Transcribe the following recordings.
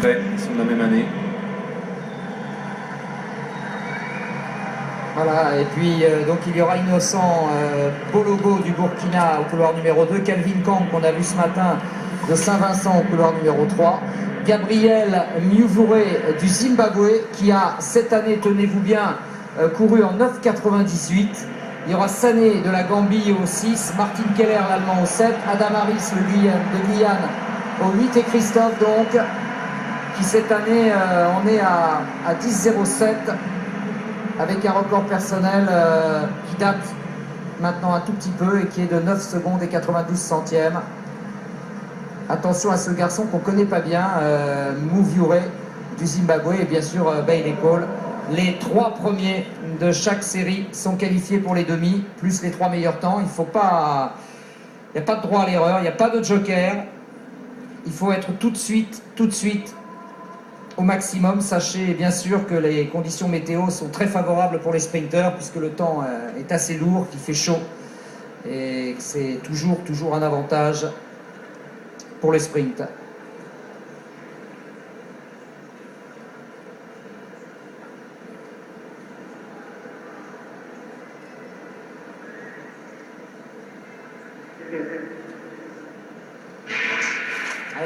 après, ils sont de la même année. Voilà, et puis donc il y aura Innocent Bologo du Burkina au couloir numéro 2, Calvin Kang qu'on a vu ce matin de Saint-Vincent au couloir numéro 3, Gabriel Miuvure du Zimbabwe qui a cette année, tenez-vous bien, couru en 9,98. Il y aura Sané de la Gambie au 6, Martin Keller l'Allemand au 7, Adam Harris de Guyane au 8 et Christophe donc qui cette année en est à 10,07 avec un record personnel qui date maintenant un tout petit peu et qui est de 9 secondes et 92 centièmes. Attention à ce garçon qu'on ne connaît pas bien, Miuvure du Zimbabwe et bien sûr Bailey Cole. Les 3 premiers de chaque série sont qualifiés pour les demi, plus les 3 meilleurs temps. Il n'y a pas de droit à l'erreur, il n'y a pas de joker. Il faut être tout de suite au maximum. Sachez bien sûr que les conditions météo sont très favorables pour les sprinteurs puisque le temps est assez lourd, qu'il fait chaud et c'est toujours un avantage pour les sprints.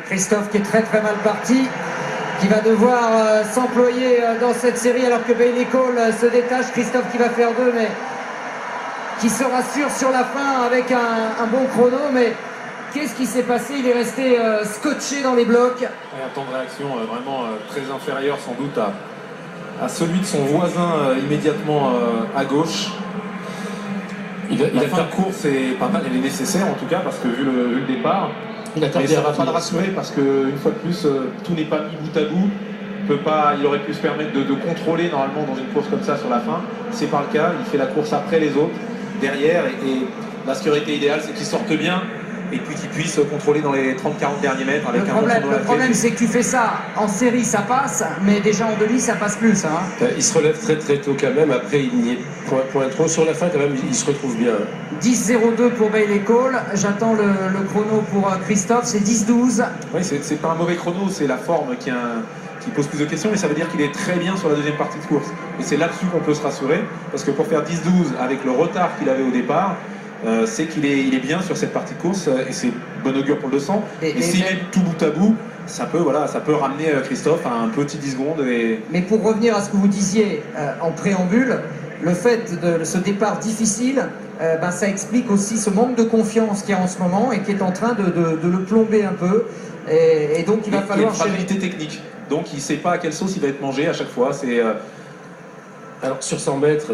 Christophe qui est très mal parti, qui va devoir s'employer dans cette série alors que Bailey Cole se détache. Christophe qui va faire 2 mais qui se rassure sur la fin avec un bon chrono. Mais qu'est-ce qui s'est passé? Il est resté scotché dans les blocs. Un temps de réaction vraiment très inférieur sans doute à celui de son voisin immédiatement à gauche. La fin de course est pas mal, elle est nécessaire en tout cas parce que vu le départ. Mais ça ne va pas le rassurer parce qu'une fois de plus, tout n'est pas mis bout à bout. Il aurait pu se permettre de contrôler normalement dans une course comme ça sur la fin. C'est pas le cas, il fait la course après les autres, derrière. Et là, ce qui aurait été idéal, c'est qu'il sorte bien et puis qu'il puisse contrôler dans les 30-40 derniers mètres avec Le problème, c'est que tu fais ça en série, ça passe, mais déjà en demi, ça passe plus. Hein. Il se relève très tôt quand même. Après, il n'y est point trop. Sur la fin, quand même, il se retrouve bien. 10,02 pour Bailey Cole. J'attends le chrono pour Christophe. C'est 10,12. Oui, c'est pas un mauvais chrono. C'est la forme qui pose plus de questions, mais ça veut dire qu'il est très bien sur la deuxième partie de course. Et c'est là-dessus qu'on peut se rassurer, parce que pour faire 10-12 avec le retard qu'il avait au départ, c'est qu'il est bien sur cette partie de course et c'est bon augure pour le 200. Et s'il met tout bout à bout, ça peut ramener Christophe à un petit 10 secondes. Mais pour revenir à ce que vous disiez en préambule, le fait de ce départ difficile, ça explique aussi ce manque de confiance qu'il y a en ce moment et qui est en train de le plomber un peu. Et donc il va falloir... Il y a une fragilité technique. Donc il ne sait pas à quelle sauce il va être mangé à chaque fois. Alors sur 100 mètres,